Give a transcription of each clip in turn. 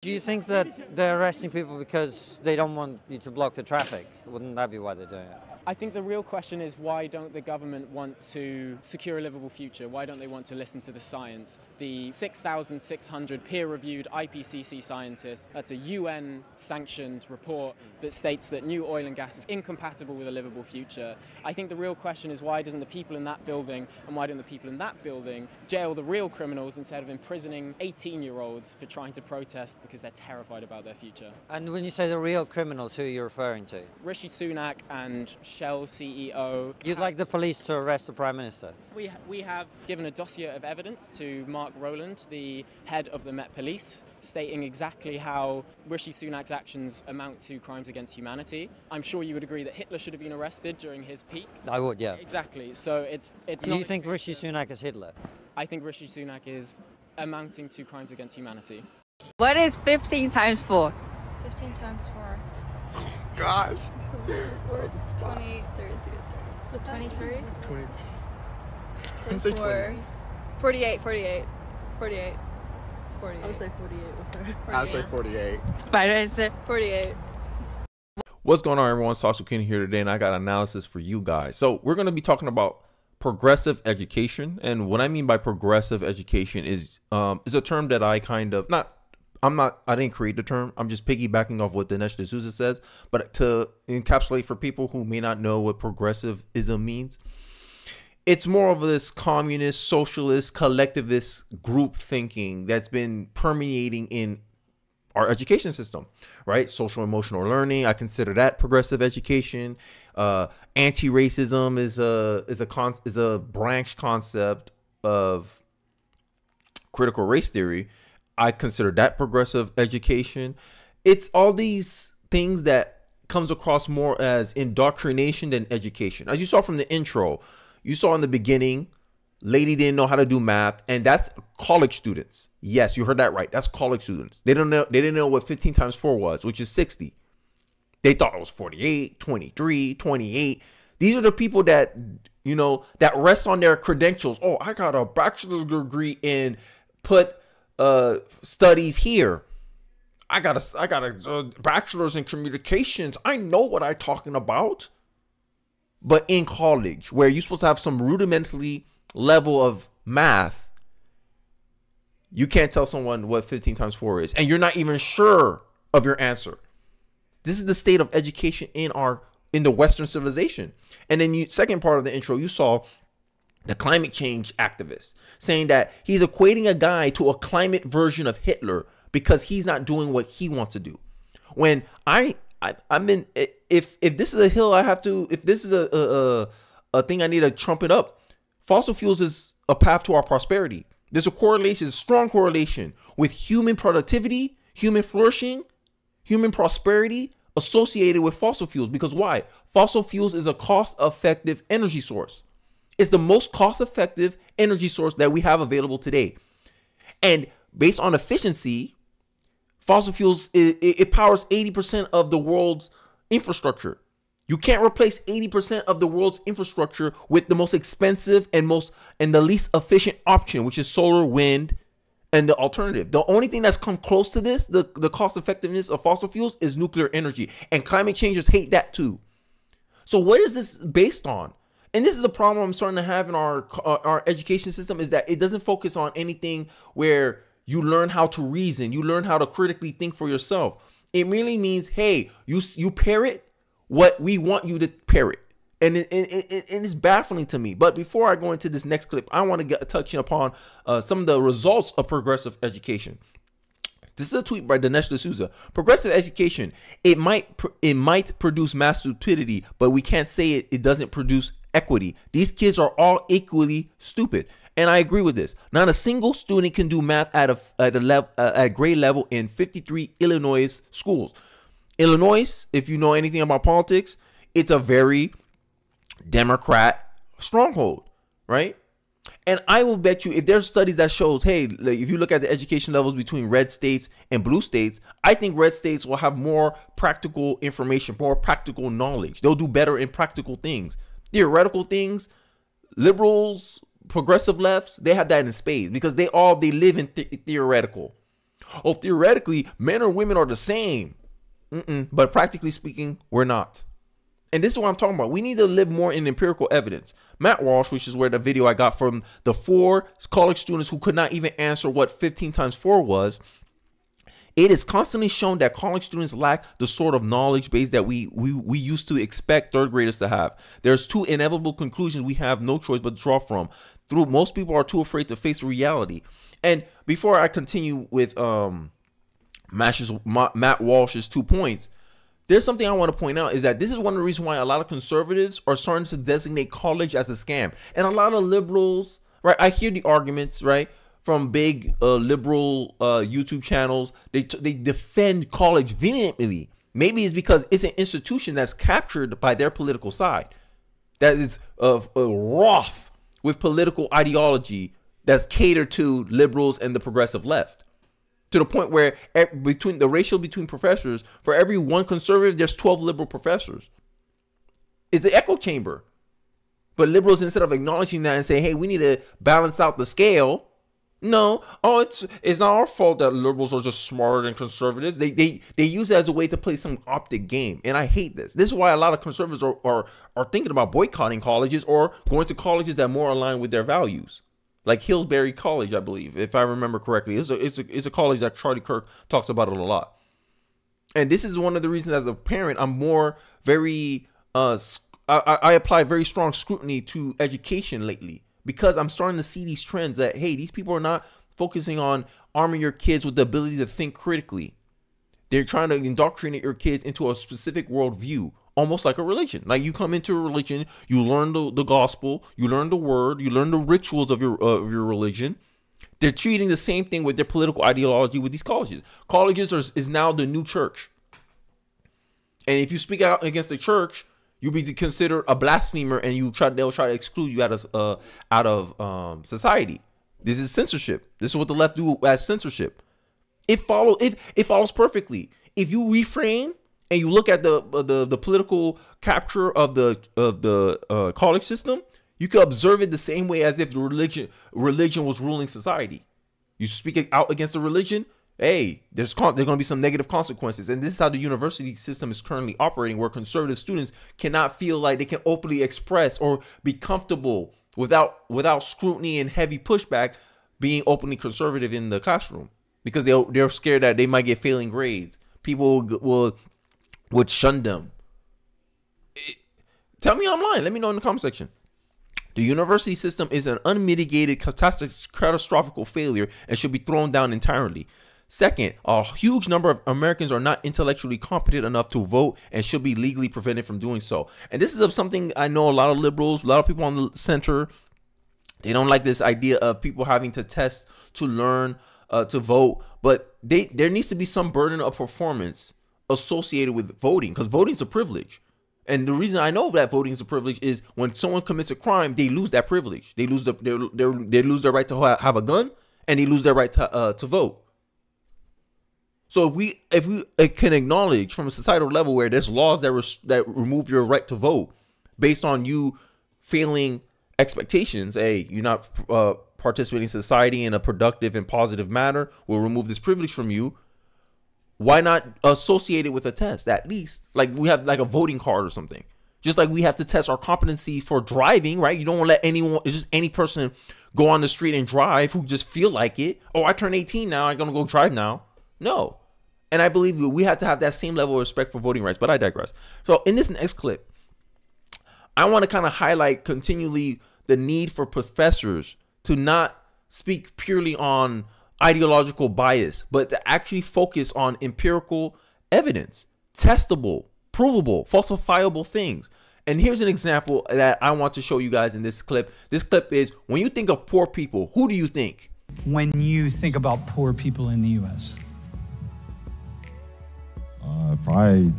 Do you think that they're arresting people because they don't want you to block the traffic? Wouldn't that be why they're doing it? I think the real question is, why don't the government want to secure a livable future? Why don't they want to listen to the science? The 6,600 peer-reviewed IPCC scientists, that's a UN-sanctioned report that states that new oil and gas is incompatible with a livable future. I think the real question is, why doesn't the people in that building and why don't the people in that building jail the real criminals instead of imprisoning 18-year-olds for trying to protest because they're terrified about their future? And when you say the real criminals, who are you referring to? Rishi Sunak and Shell CEO. You'd like the police to arrest the Prime Minister? We have given a dossier of evidence to Mark Rowland, the head of the Met Police, stating exactly how Rishi Sunak's actions amount to crimes against humanity. I'm sure you would agree that Hitler should have been arrested during his peak. I would, yeah. Exactly. So it's Do not. you think Rishi Sunak is Hitler? I think Rishi Sunak is amounting to crimes against humanity. What is 15 times 4? 15 times 4. Gosh. 20, 23. 20. 24. 48. 48. 48. It's 48. I would say 48 with her. I'll say 48. 48. What's going on, everyone? Sauce Kenny here today, and I got analysis for you guys. So we're going to be talking about progressive education, and what I mean by progressive education is a term that I I didn't create the term. I'm just piggybacking off what Dinesh D'Souza says, but to encapsulate for people who may not know what progressivism means, it's more of this communist, socialist, collectivist group thinking that's been permeating in our education system, right? Social emotional learning, I consider that progressive education. Anti-racism is a branch concept of critical race theory. I consider that progressive education. It's all these things that comes across more as indoctrination than education. As you saw from the intro, you saw in the beginning, lady didn't know how to do math, and that's college students. Yes, you heard that right. That's college students. They didn't know what 15 times 4 was, which is 60. They thought it was 48, 23, 28. These are the people that, that rest on their credentials. Oh, I got a bachelor's degree in studies here. I got a bachelor's in communications. I know what I'm talking about. But in college, where you're supposed to have some rudimentary level of math, you can't tell someone what 15 times 4 is, and you're not even sure of your answer. This is the state of education in the Western civilization. And then second part of the intro, you saw the climate change activist saying that he's equating a guy to a climate version of Hitler because he's not doing what he wants to do. When if this is a hill if this is a thing I need to trump it up, fossil fuels is a path to our prosperity. There's a correlation, strong correlation with human productivity, human flourishing, human prosperity associated with fossil fuels. Because why? Fossil fuels is a cost-effective energy source. It's the most cost-effective energy source that we have available today. And based on efficiency, fossil fuels, it powers 80% of the world's infrastructure. You can't replace 80% of the world's infrastructure with the most expensive and the least efficient option, which is solar, wind, and the alternative. The only thing that's come close to this, the cost effectiveness of fossil fuels, is nuclear energy. And climate changers hate that too. So what is this based on? And this is a problem I'm starting to have in our education system, is that it doesn't focus on anything where you learn how to reason, you learn how to critically think for yourself. It merely means, hey, you parrot what we want you to parrot. And it's baffling to me. But before I go into this next clip, I want to touch upon some of the results of progressive education. This is a tweet by Dinesh D'Souza. Progressive education, it might produce mass stupidity, but we can't say it doesn't produce equity. These kids are all equally stupid. And I agree with this. Not a single student can do math at grade level in 53 Illinois schools. Illinois, if you know anything about politics, it's a very Democrat stronghold, right? And I will bet you, if there's studies that shows, hey, like if you look at the education levels between red states and blue states, I think red states will have more practical information, more practical knowledge. They'll do better in practical things. Theoretical things, liberals, progressive lefts, they have that in spades because they live in theoretical. Oh, theoretically, men or women are the same. But practically speaking, we're not. And this is what I'm talking about. We need to live more in empirical evidence. Matt Walsh, which is where the video I got from the 4 college students who could not even answer what 15 times 4 was. It is constantly shown that college students lack the sort of knowledge base that we used to expect third graders to have. There's 2 inevitable conclusions we have no choice but to draw from. Most people are too afraid to face reality. And before I continue with Matt Walsh's 2 points, there's something I want to point out is that this is one of the reasons why a lot of conservatives are starting to designate college as a scam. And a lot of liberals, right? I hear the arguments, right, from big liberal YouTube channels. They defend college vehemently. Maybe it's because it's an institution that's captured by their political side, that is wroth with political ideology that's catered to liberals and the progressive left. To the point where between the ratio between professors, for every 1 conservative, there's 12 liberal professors. It's an echo chamber. But liberals, instead of acknowledging that and saying, hey, we need to balance out the scale. No, it's not our fault that liberals are just smarter than conservatives. They use it as a way to play some optic game. And I hate this. This is why a lot of conservatives are thinking about boycotting colleges or going to colleges that more align with their values. Like Hillsbury College, I believe, if I remember correctly. It's a college that Charlie Kirk talks about it a lot. And this is one of the reasons as a parent, I'm more very, I apply very strong scrutiny to education lately. Because I'm starting to see these trends that, hey, these people are not focusing on arming your kids with the ability to think critically. They're trying to indoctrinate your kids into a specific worldview. Almost like a religion. Like you come into a religion, you learn the gospel, you learn the word, you learn the rituals of your religion. They're treating the same thing with their political ideology with these colleges. Colleges is now the new church. And if you speak out against the church, you'll be considered a blasphemer, and they'll try to exclude you out of society. This is censorship. This is what the left do as censorship. It follows perfectly. If you reframe and you look at the political capture of the college system, you could observe it the same way as if religion was ruling society. You speak out against the religion, hey, there's going to be some negative consequences. And this is how the university system is currently operating, where conservative students cannot feel like they can openly express or be comfortable without scrutiny and heavy pushback being openly conservative in the classroom, because they're scared that they might get failing grades. People would shun them. Tell me I'm lying. Let me know in the comment section. The university system is an unmitigated catastrophic failure and should be thrown down entirely. Second, a huge number of Americans are not intellectually competent enough to vote and should be legally prevented from doing so. And this is something I know a lot of liberals, a lot of people on the center, they don't like this idea of people having to test to learn to vote. But there needs to be some burden of performance associated with voting, because voting is a privilege. And the reason I know that voting is a privilege is when someone commits a crime, they lose that privilege. They lose their right to have a gun, and they lose their right to vote. So if we can acknowledge from a societal level where there's laws that remove your right to vote based on you failing expectations, hey, you're not participating in society in a productive and positive manner, we'll remove this privilege from you. Why not associate it with a test? At least like we have like a voting card or something. Just like we have to test our competency for driving, right? You don't want to let anyone, it's just any person go on the street and drive who just feel like it. Oh, I turned 18 now, I'm going to go drive now. No. And I believe we have to have that same level of respect for voting rights, but I digress. So in this next clip, I want to kind of highlight continually the need for professors to not speak purely on ideological bias, but to actually focus on empirical evidence, testable, provable, falsifiable things. And here's an example that I want to show you guys in this clip. This clip is, when you think of poor people, who do you think? When you think about poor people in the U.S.? Probably,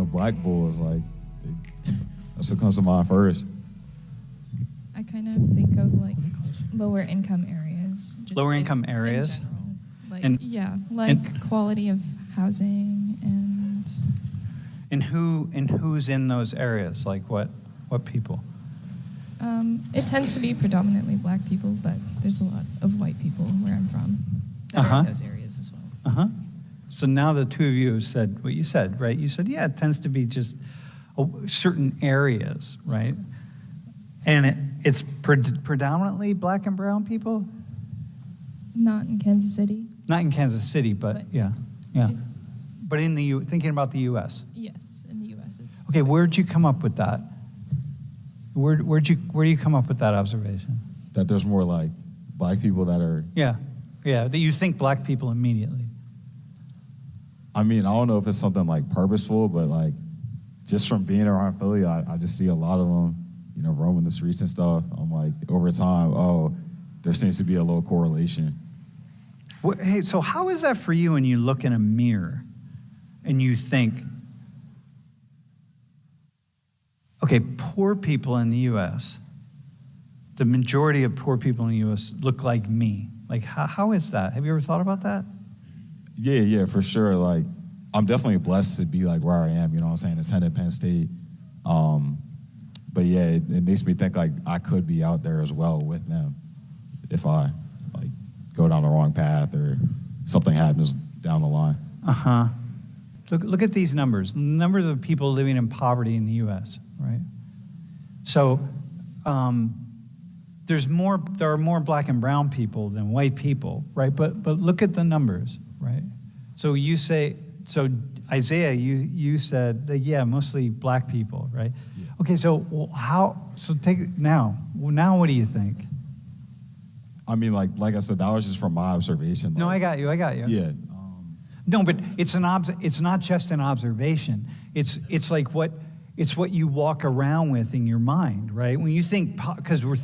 black boys, like, that's what comes to mind first. I kind of think of, like, lower income areas. Lower income areas? Like, quality of housing and who's in those areas? Like, what people? It tends to be predominantly black people, but there's a lot of white people where I'm from. that are in those areas as well. So now the two of you have said what you said, right? You said, yeah, it tends to be just certain areas, right? And it's predominantly black and brown people? Not in Kansas City. Not in Kansas City, but yeah. But in the thinking about the U.S. Yes, in the U.S. It's Okay, where'd you come up with that? Where do you come up with that observation? That there's more like black people that are. Yeah, that you think black people immediately. I mean, I don't know if it's something like purposeful, but like just from being around Philly, I just see a lot of them, you know, roaming the streets and stuff. I'm like, over time, there seems to be a little correlation. Hey, so how is that for you when you look in a mirror and you think, okay, poor people in the U.S., the majority of poor people in the U.S. look like me. Like, how is that? Have you ever thought about that? Yeah, for sure. Like, I'm definitely blessed to be like where I am, you know what I'm saying, attended Penn State. But yeah, it makes me think like I could be out there as well with them if I like go down the wrong path or something happens down the line. Look at these numbers. Numbers of people living in poverty in the U.S., right? So there are more black and brown people than white people, right? But look at the numbers, right? So Isaiah, you said that, yeah, mostly black people, right? Yeah. Okay, so now what do you think? I mean, like I said, that was just from my observation. No, I got you. Yeah. No, but it's not just an observation. It's like what you walk around with in your mind, right? When you think, because when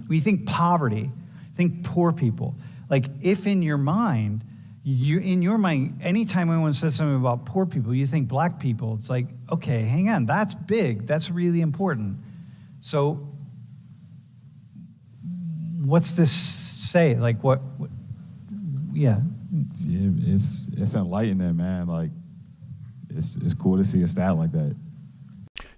you think poverty, think poor people. Like if in your mind, anytime anyone says something about poor people, you think black people, it's like, okay, hang on, that's big, that's really important. So what's this say? Like what yeah. Yeah, it's enlightening, man. Like it's cool to see a stat like that.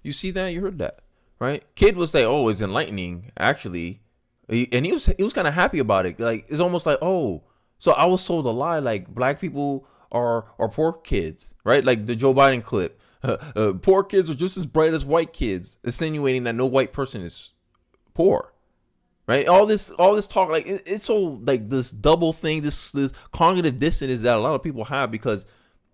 You see that? You heard that, right? Kid was like, "Oh, it's enlightening." Actually, and he was kind of happy about it. Like it's almost like, "Oh, so I was sold a lie. Like black people are poor kids, right? Like the Joe Biden clip. Poor kids are just as bright as white kids," insinuating that no white person is poor. Right, all this talk, like it's so like this double thing, this cognitive dissonance that a lot of people have because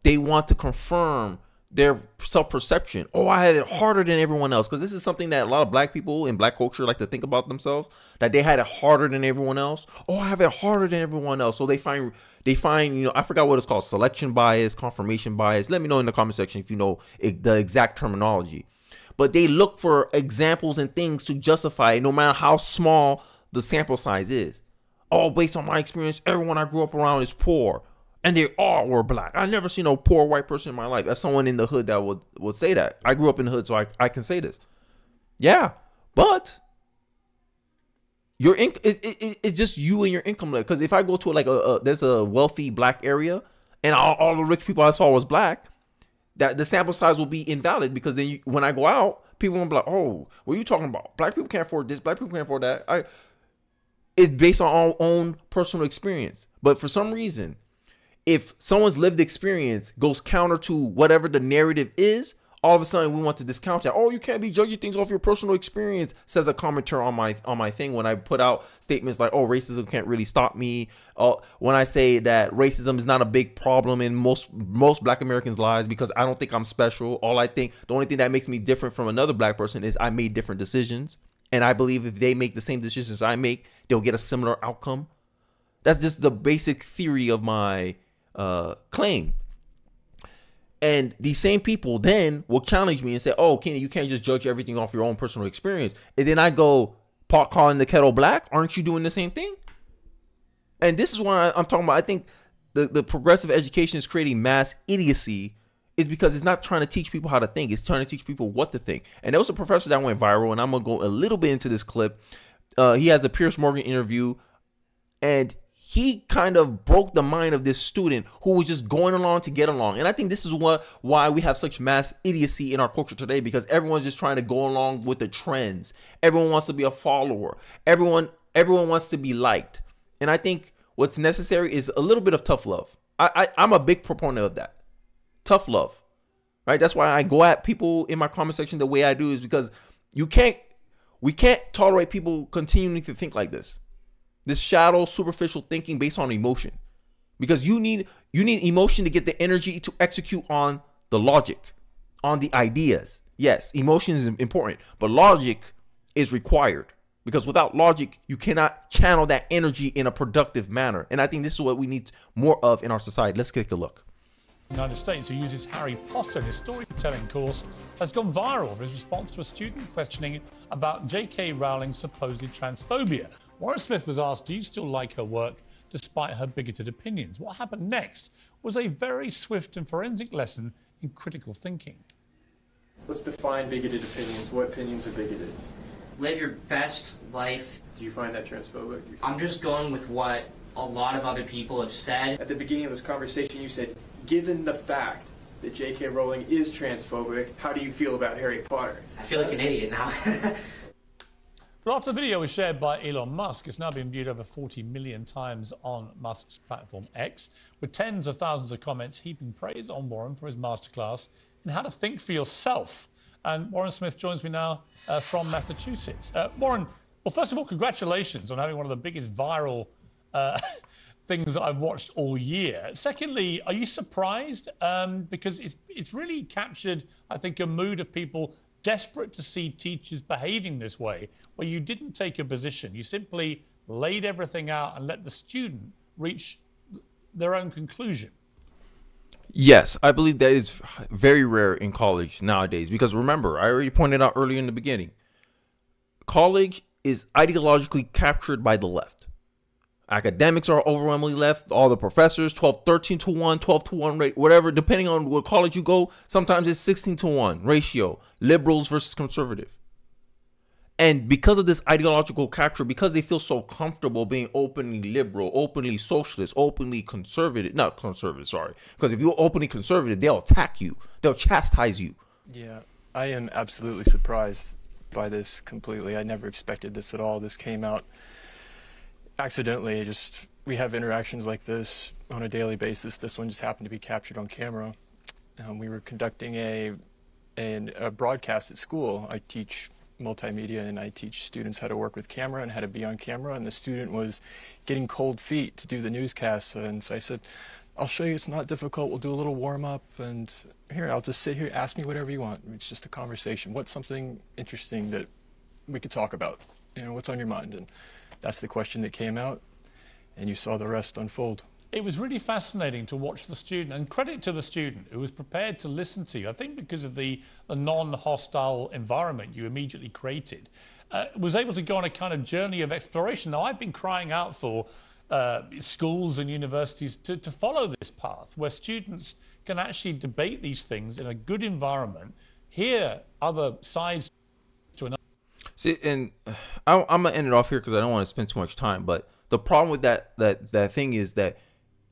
they want to confirm their self-perception. Oh, I had it harder than everyone else, because this is something that a lot of black people in black culture like to think about themselves, that they had it harder than everyone else. Oh, I have it harder than everyone else. So they find I forgot what it's called, selection bias, confirmation bias. Let me know in the comment section if you know the exact terminology. But they look for examples and things to justify it, no matter how small the sample size is. Oh, based on my experience, everyone I grew up around is poor. And they all were black. I never seen a poor white person in my life. That's someone in the hood that would say that. I grew up in the hood, so I can say this. Yeah, but it's just you and your income level. Because if I go to there's a wealthy black area, and all the rich people I saw was black, that the sample size will be invalid, because then when I go out, people will be like, "Oh, what are you talking about? Black people can't afford this. Black people can't afford that." It's based on our own personal experience. But for some reason, if someone's lived experience goes counter to whatever the narrative is, all of a sudden we want to discount that. Oh, you can't be judging things off your personal experience, says a commenter on my thing when I put out statements like, "Oh, racism can't really stop me." When I say that racism is not a big problem in most black Americans' lives because I don't think I'm special. The only thing that makes me different from another black person is I made different decisions. And I believe if they make the same decisions I make, they'll get a similar outcome. That's just the basic theory of my claim. And these same people then will challenge me and say, "Oh, Kenny, you can't just judge everything off your own personal experience." And then I go, "Pot calling the kettle black? Aren't you doing the same thing?" And this is why I'm talking about. I think the progressive education is creating mass idiocy, is because it's not trying to teach people how to think. It's trying to teach people what to think. And there was a professor that went viral, and I'm going to go a little bit into this clip. He has a Piers Morgan interview, and he kind of broke the mind of this student who was just going along to get along. And I think this is why we have such mass idiocy in our culture today, because everyone's just trying to go along with the trends. Everyone wants to be a follower. Everyone wants to be liked. And I think What's necessary is a little bit of tough love. I'm a big proponent of that. Tough love. Right? That's why I go at people in my comment section the way I do, is because we can't tolerate people continuing to think like this. This shallow, superficial thinking based on emotion. Because you need emotion to get the energy to execute on the logic, on the ideas. Yes, emotion is important, but logic is required. Because without logic, you cannot channel that energy in a productive manner. And I think this is what we need more of in our society. Let's take a look. The United States, who uses Harry Potter in his storytelling course, has gone viral for his response to a student questioning about J.K. Rowling's supposed transphobia. Warren Smith was asked, do you still like her work despite her bigoted opinions? What happened next was a very swift and forensic lesson in critical thinking. Let's define bigoted opinions. What opinions are bigoted? Live your best life. Do you find that transphobic? I'm just going with what a lot of other people have said. At the beginning of this conversation, you said, given the fact that J.K. Rowling is transphobic, how do you feel about Harry Potter? I feel like an idiot now. But after the video was shared by Elon Musk, it's now been viewed over 40 million times on Musk's platform X, with tens of thousands of comments heaping praise on Warren for his masterclass in how to think for yourself. And Warren Smith joins me now from Massachusetts. Warren, well, first of all, congratulations on having one of the biggest viral things that I've watched all year. Secondly, are you surprised? Because it's really captured, I think, a mood of people desperate to see teachers behaving this way, where you didn't take a position. You simply laid everything out and let the student reach their own conclusion. Yes, I believe that is very rare in college nowadays, because remember, I already pointed out earlier in the beginning, college is ideologically captured by the left. Academics are overwhelmingly left. All the professors, 12, 13 to 1, 12 to 1 rate, whatever, depending on what college you go, sometimes it's 16 to 1 ratio, liberals versus conservative. And because of this ideological capture, because they feel so comfortable being openly liberal, openly socialist, openly conservative, not conservative, sorry. Because if you're openly conservative, they'll attack you. They'll chastise you. Yeah, I am absolutely surprised by this completely. I never expected this at all. This came out accidentally. We have interactions like this on a daily basis. This one just happened to be captured on camera. We were conducting a broadcast at school. I teach multimedia, and I teach students how to work with camera and how to be on camera, and the student was getting cold feet to do the newscast, and so I said, I'll show you, it's not difficult, we'll do a little warm-up, and here, I'll just sit here, ask me whatever you want. It's just a conversation. What's something interesting that we could talk about? You know, what's on your mind? And that's the question that came out, and you saw the rest unfold. It was really fascinating to watch the student, and credit to the student who was prepared to listen to you. I think because of the non-hostile environment you immediately created, was able to go on a kind of journey of exploration. Now, I've been crying out for schools and universities to follow this path, where students can actually debate these things in a good environment, hear other sides to another. See, and I'm going to end it off here because I don't want to spend too much time, but the problem with that thing is that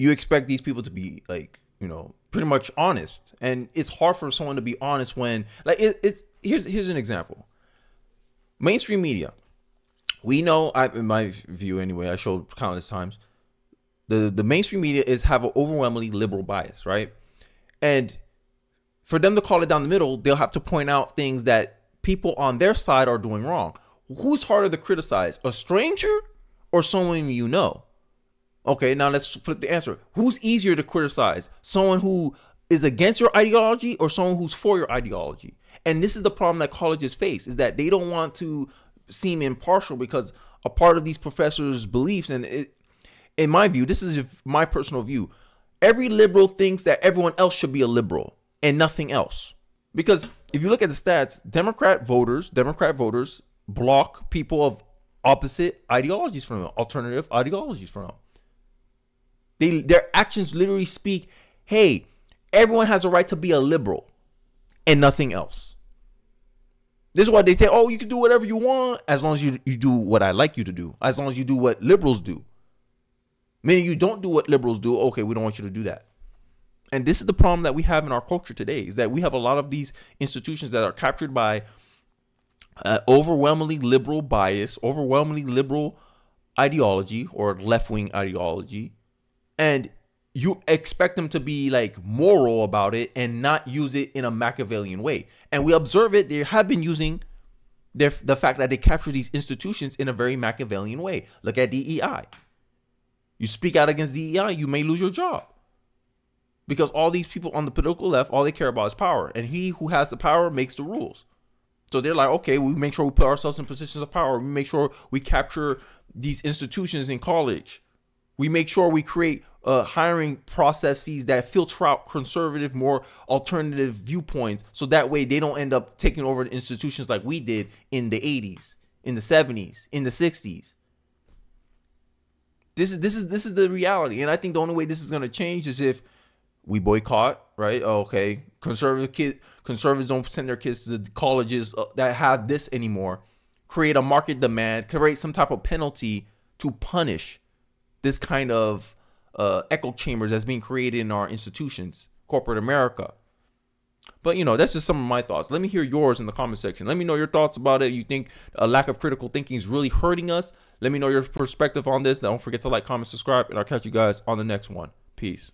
you expect these people to be, like, you know, pretty much honest, and it's hard for someone to be honest when, like, here's an example. Mainstream media, we know, in my view anyway, I showed countless times, the mainstream media have an overwhelmingly liberal bias, right? And for them to call it down the middle, they'll have to point out things that people on their side are doing wrong. Who's harder to criticize, a stranger or someone you know? Okay, now let's flip the answer. Who's easier to criticize? Someone who is against your ideology or someone who's for your ideology? And this is the problem that colleges face, is that they don't want to seem impartial because a part of these professors' beliefs, and in my view, this is my personal view, every liberal thinks that everyone else should be a liberal and nothing else. Because if you look at the stats, Democrat voters block people of opposite ideologies from them, alternative ideologies from them. Their actions literally speak, hey, everyone has a right to be a liberal and nothing else. This is why they say, oh, you can do whatever you want as long as you do what I like you to do, as long as you do what liberals do. Meaning you don't do what liberals do, okay, we don't want you to do that. And this is the problem that we have in our culture today, is that we have a lot of these institutions that are captured by overwhelmingly liberal bias, overwhelmingly liberal ideology or left-wing ideology, and you expect them to be like moral about it and not use it in a Machiavellian way. And we observe it. They have been using the fact that they capture these institutions in a very Machiavellian way. Look at DEI. You speak out against DEI, you may lose your job. Because all these people on the political left, all they care about is power. And he who has the power makes the rules. So they're like, okay, we make sure we put ourselves in positions of power. We make sure we capture these institutions in college. We make sure we create hiring processes that filter out conservative, more alternative viewpoints. So that way they don't end up taking over the institutions like we did in the 80s, in the 70s, in the 60s. This is the reality. And I think the only way this is going to change is if we boycott, right? Okay, conservatives don't send their kids to the colleges that have this anymore. Create a market demand, create some type of penalty to punish this kind of echo chambers that's being created in our institutions, corporate America. But, you know, that's just some of my thoughts. Let me hear yours in the comment section. Let me know your thoughts about it. You think a lack of critical thinking is really hurting us? Let me know your perspective on this. Don't forget to like, comment, subscribe, and I'll catch you guys on the next one. Peace.